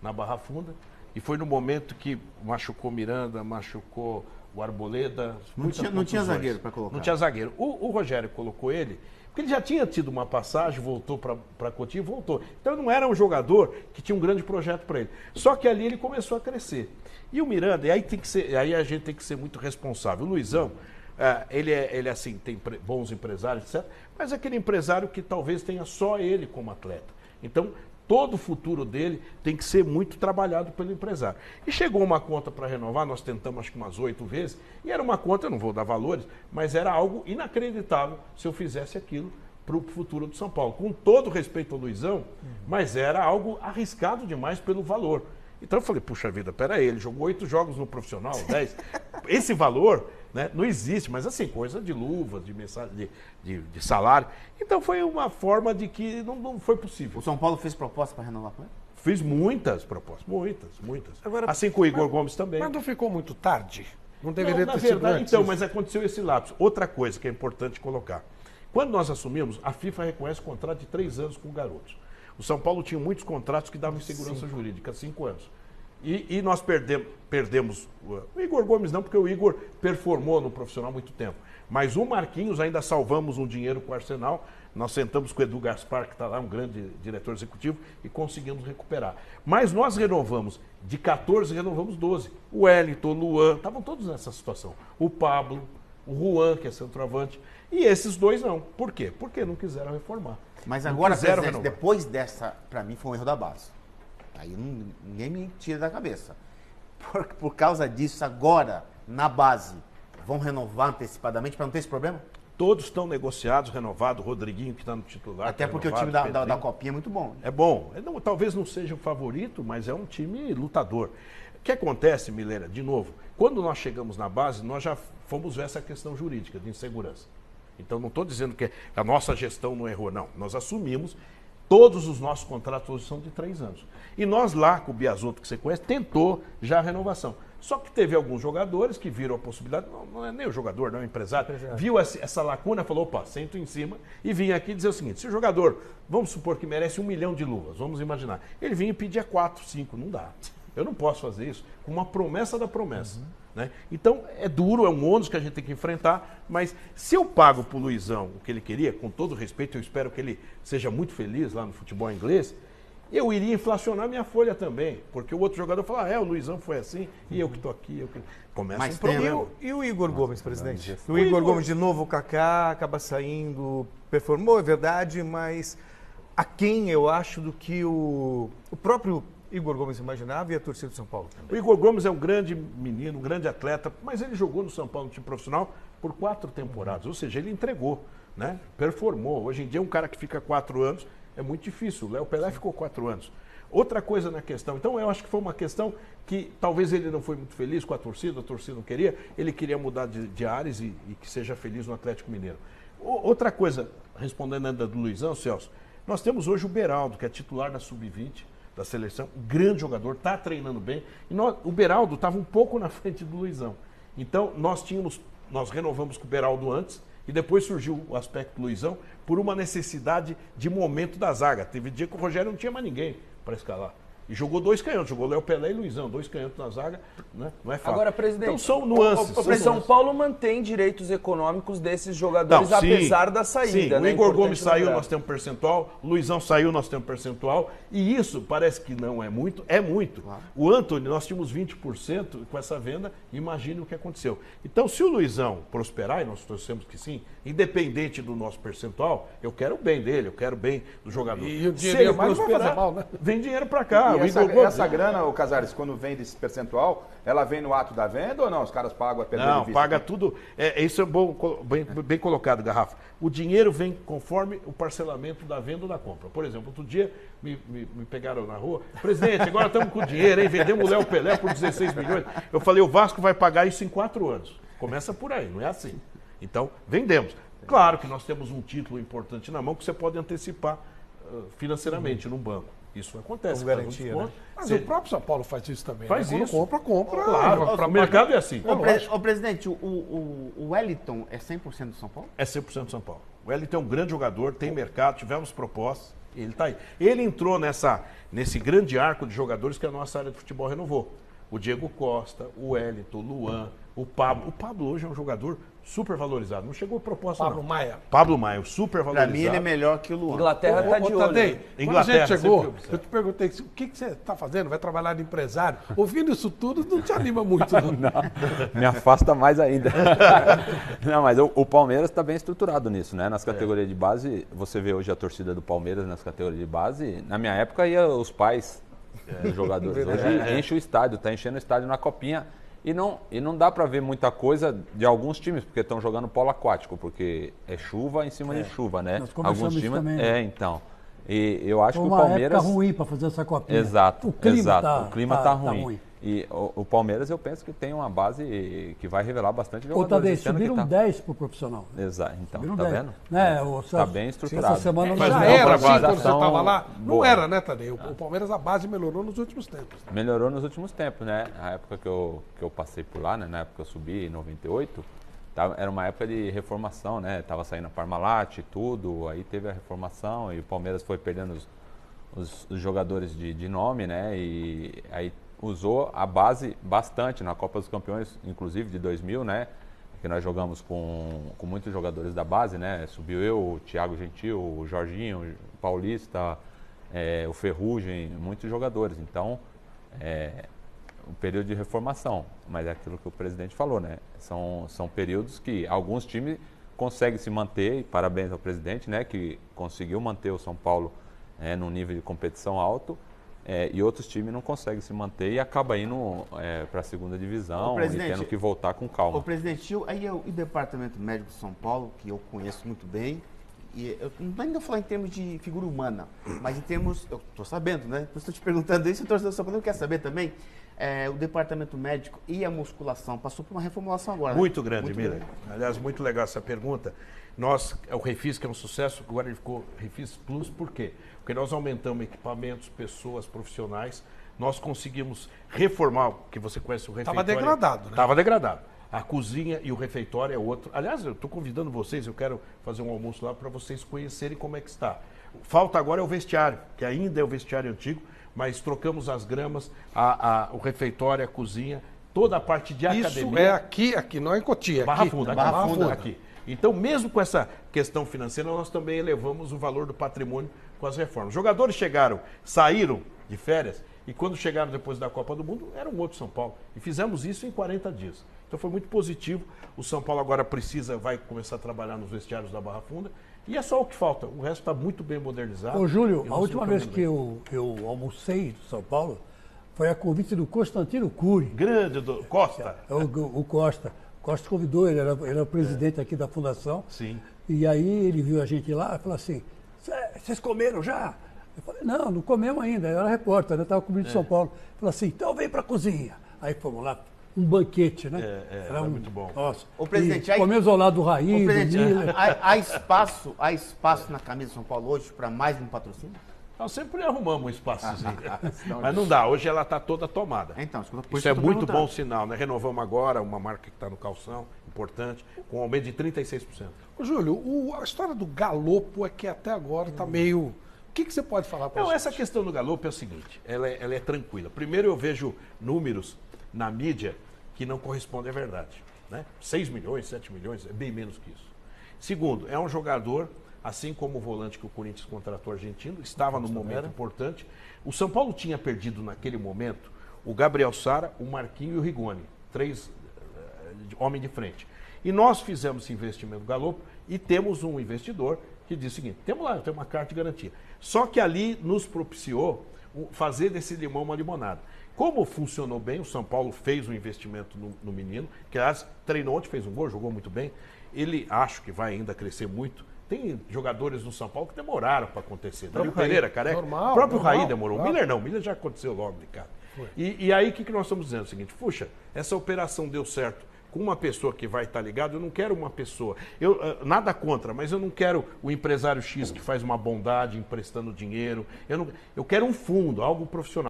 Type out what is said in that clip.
na Barra Funda, e foi no momento que machucou Miranda, machucou o Arboleda. Não tinha zagueiro para colocar. Não tinha zagueiro. O Rogério colocou ele, porque ele já tinha tido uma passagem, voltou para Cotia e voltou. Então não era um jogador que tinha um grande projeto para ele. Só que ali ele começou a crescer. E o Miranda, aí a gente tem que ser muito responsável. O Luizão, ele assim, tem bons empresários, etc. Mas é aquele empresário que talvez tenha só ele como atleta. Então, todo o futuro dele tem que ser muito trabalhado pelo empresário. E chegou uma conta para renovar, nós tentamos acho que umas 8 vezes, e era uma conta, eu não vou dar valores, mas era algo inacreditável se eu fizesse aquilo para o futuro do São Paulo. Com todo respeito ao Luizão, mas era algo arriscado demais pelo valor. Então eu falei, puxa vida, peraí, ele jogou 8 jogos no profissional, 10. Esse valor, né, não existe, mas assim, coisa de luvas, de salário. Então foi uma forma de que não foi possível. O São Paulo fez proposta para renovar com ele? Fiz muitas propostas, muitas. Agora, assim com o Igor Gomes também. Mas não ficou muito tarde? Não deveria ter sido verdade, antes? então, mas aconteceu esse lapso. Outra coisa que é importante colocar. Quando nós assumimos, a FIFA reconhece contrato de 3 anos com garotos. O São Paulo tinha muitos contratos que davam insegurança jurídica, 5 anos. E nós perdemos o Igor Gomes não, porque o Igor performou no profissional há muito tempo. Mas o Marquinhos ainda salvamos um dinheiro com o Arsenal. Nós sentamos com o Edu Gaspar, que está lá, um grande diretor executivo, e conseguimos recuperar. Mas nós renovamos, de 14 renovamos 12. O Wellington, o Luan, estavam todos nessa situação. O Pablo, o Juan, que é centroavante. E esses dois não. Por quê? Porque não quiseram reformar. Mas agora, presidente, depois dessa, para mim, foi um erro da base. Aí ninguém me tira da cabeça. Por causa disso, agora, na base, vão renovar antecipadamente para não ter esse problema? Todos estão negociados, renovados. O Rodriguinho, que está no titular. Até porque o time da Copinha é muito bom. É bom. Talvez não seja o favorito, mas é um time lutador. O que acontece, Mileira, de novo, quando nós chegamos na base, nós já fomos ver essa questão jurídica de insegurança. Então, não estou dizendo que a nossa gestão não errou, não. Nós assumimos. Todos os nossos contratos hoje são de 3 anos. E nós lá, com o Biasotto, que você conhece, tentou já a renovação. Só que teve alguns jogadores que viram a possibilidade, não é nem o jogador, não é o empresário, viu essa lacuna, falou, opa, sento em cima, e vinha aqui dizer o seguinte, se o jogador, vamos supor que merece 1 milhão de luvas, vamos imaginar, ele vinha e pedia 4, 5, não dá. Eu não posso fazer isso com uma promessa da promessa. Né? Então, é duro, é um ônus que a gente tem que enfrentar, mas se eu pago para o Luizão o que ele queria, com todo respeito, eu espero que ele seja muito feliz lá no futebol inglês, eu iria inflacionar minha folha também, porque o outro jogador fala, o Luizão foi assim, e eu que estou aqui, começa um problema. E o Igor Gomes, presidente? O Igor Gomes, de novo, o Kaká acaba saindo, performou, é verdade, mas a quem eu acho do que o próprio Igor Gomes imaginava e a torcida do São Paulo também. O Igor Gomes é um grande menino, um grande atleta, mas ele jogou no São Paulo no time profissional por 4 temporadas, ou seja, ele entregou, né? Performou. Hoje em dia, um cara que fica 4 anos é muito difícil. O Léo Pelé ficou 4 anos. Outra coisa na questão, então eu acho que foi uma questão que talvez ele não foi muito feliz com a torcida não queria, ele queria mudar de ares e que seja feliz no Atlético Mineiro. Outra coisa, respondendo ainda do Luizão, Celso, nós temos hoje o Beraldo, que é titular da Sub-20, da seleção, um grande jogador, está treinando bem. E o Beraldo estava um pouco na frente do Luizão. Então, nós renovamos com o Beraldo antes e depois surgiu o aspecto Luizão por uma necessidade de momento da zaga. Teve dia que o Rogério não tinha mais ninguém para escalar. E jogou 2 canhotos, jogou Léo Pelé e Luizão, 2 canhotos na zaga, né? Não é fácil. Agora, presidente, então são nuances. O São Paulo mantém direitos econômicos desses jogadores, apesar da saída. Sim, né? O Igor Gomes saiu, nós temos um percentual, o Luizão saiu, nós temos um percentual, e isso parece que não é muito, é muito. Claro. O Antony, nós tínhamos 20% com essa venda, imagine o que aconteceu. Então, se o Luizão prosperar, e nós torcemos que sim, independente do nosso percentual, eu quero o bem dele, eu quero o bem do jogador. E o dinheiro se ele prosperar, mal, né? Vem dinheiro para cá. E essa grana, o Casares, quando vem desse percentual, ela vem no ato da venda ou não? Os caras pagam a perder de vista? Não, paga tudo. Isso é bem colocado, Garrafa. O dinheiro vem conforme o parcelamento da venda ou da compra. Por exemplo, outro dia me pegaram na rua. Presidente, agora estamos com dinheiro, hein? Vendemos o Léo Pelé por 16 milhões. Eu falei, o Vasco vai pagar isso em 4 anos. Começa por aí, não é assim. Então, vendemos. Claro que nós temos um título importante na mão que você pode antecipar financeiramente num banco. Isso acontece. Com garantia, né? Mas o próprio São Paulo faz isso também. Faz né? isso. Compra. Claro, para o mercado é assim. Ô, presidente, o Wellington é 100% do São Paulo? É 100% do São Paulo. O Wellington é um grande jogador, tem mercado, tivemos propostas. Ele está aí. Ele entrou nesse grande arco de jogadores que a nossa área de futebol renovou. O Diego Costa, o Wellington, o Luan, o Pablo. O Pablo hoje é um jogador super valorizado. Não chegou a proposta, Pablo Maia. Pablo Maia, super valorizado. Pra mim ele é melhor que o Luan. Inglaterra tá de olho. Tadei, quando a Inglaterra, gente chegou, sempre eu te perguntei, o que você está fazendo? Vai trabalhar de empresário? Ouvindo isso tudo, não te anima muito, não. Não, me afasta mais ainda. Não, mas o Palmeiras está bem estruturado nisso, né? Nas categorias de base, você vê hoje a torcida do Palmeiras nas categorias de base. Na minha época ia os pais dos jogadores. Hoje enche o estádio, tá enchendo o estádio na copinha. E não dá para ver muita coisa de alguns times, porque estão jogando polo aquático, porque é chuva em cima de chuva, né? Nós começamos Alguns times também. Então. E eu acho que o uma Palmeiras... época ruim para fazer essa copinha. Exato, o clima o clima tá ruim. E o Palmeiras eu penso que tem uma base que vai revelar bastante jogadores. Tadei, subiram 10 para o profissional. Exato, então, subiram tá 10. vendo? Né, Tá bem estruturado. Essa semana Mas não já era assim uma quando você estava lá? Não boa. era, né, Tadei? O Palmeiras, a base melhorou nos últimos tempos. Melhorou nos últimos tempos, né? A época que eu passei por lá, né? Na época que eu subi, em 98, era uma época de reformação, né? Tava saindo a Parmalat e tudo, aí teve a reformação e o Palmeiras foi perdendo os jogadores de nome, né? E aí usou a base bastante na Copa dos Campeões, inclusive de 2000, né? Que nós jogamos com muitos jogadores da base, né? Subiu eu, o Thiago Gentil, o Jorginho, o Paulista, o Ferrugem, muitos jogadores. Então, um período de reformação, mas é aquilo que o presidente falou, né? São períodos que alguns times conseguem se manter, e parabéns ao presidente, né? Que conseguiu manter o São Paulo num nível de competição alto, e outros times não conseguem se manter e acaba indo para a segunda divisão e tendo que voltar com calma. O presidente, aí o departamento médico de São Paulo, que eu conheço muito bem, e eu não ainda falar em termos de figura humana, mas em termos, eu estou sabendo, né? Eu estou te perguntando isso, o torcedor do São Paulo quer saber também. O departamento médico e a musculação passou por uma reformulação agora. Muito né? grande, Miller. Aliás, muito legal essa pergunta. O Refis, que é um sucesso, agora ele ficou Refis Plus, por quê? Porque nós aumentamos equipamentos, pessoas, profissionais, nós conseguimos reformar, que você conhece o refeitório. Estava degradado, né? Estava degradado. A cozinha e o refeitório é outro. Aliás, eu estou convidando vocês, eu quero fazer um almoço lá para vocês conhecerem como é que está. Falta agora é o vestiário, que ainda é o vestiário antigo, mas trocamos as gramas, o refeitório, a cozinha, toda a parte de academia. Isso é aqui não é em Cotia. Barra Funda, Barra Funda. aqui. Então, mesmo com essa questão financeira, nós também elevamos o valor do patrimônio com as reformas. Jogadores saíram de férias, e quando chegaram depois da Copa do Mundo, era um outro São Paulo. E fizemos isso em 40 dias. Então foi muito positivo. O São Paulo agora vai começar a trabalhar nos vestiários da Barra Funda. E é só o que falta. O resto está muito bem modernizado. Ô, Júlio, a última vez que eu almocei no São Paulo foi a convite do Constantino Cury. Grande, do Costa. O Costa. O Costa convidou, ele era o presidente aqui da fundação. Sim. E aí ele viu a gente lá e falou assim, vocês comeram já? Eu falei, não comemos ainda. Eu era repórter, eu estava cobrindo São Paulo. Ele falou assim, então vem para a cozinha. Aí fomos lá, um banquete, né? Era muito bom. Nossa. O presidente, comemos ao lado do Raí, do Miller. Há espaço na camisa de São Paulo hoje para mais um patrocínio? Nós sempre arrumamos um espaçozinho. Mas não dá, hoje ela está toda tomada. Então, isso é muito bom sinal, né? Renovamos agora uma marca que está no calção, importante, com um aumento de 36%. Ô, Júlio, a história do galopo é que até agora está meio... O que você pode falar para a gente? Essa questão do galopo é o seguinte, ela é tranquila. Primeiro eu vejo números na mídia que não correspondem à verdade. Né? 6 milhões, 7 milhões, é bem menos que isso. Segundo, é um jogador... assim como o volante que o Corinthians contratou argentino, estava num momento importante. O São Paulo tinha perdido naquele momento o Gabriel Sara, o Marquinhos e o Rigoni, 3 homens de frente. E nós fizemos esse investimento do Galopo e temos um investidor que diz o seguinte, temos uma carta de garantia. Só que ali nos propiciou fazer desse limão uma limonada. Como funcionou bem, o São Paulo fez um investimento no menino, que aliás treinou ontem, fez um gol, jogou muito bem. Ele acho que vai ainda crescer muito. Tem jogadores no São Paulo que demoraram para acontecer. O Pereira, Careca. O próprio Raí demorou. O Miller não. O Miller já aconteceu logo de cara. E aí o que nós estamos dizendo? É o seguinte, puxa, essa operação deu certo com uma pessoa que vai estar ligada, eu não quero uma pessoa. Nada contra, mas eu não quero o empresário X que faz uma bondade emprestando dinheiro. Eu quero um fundo, algo profissional.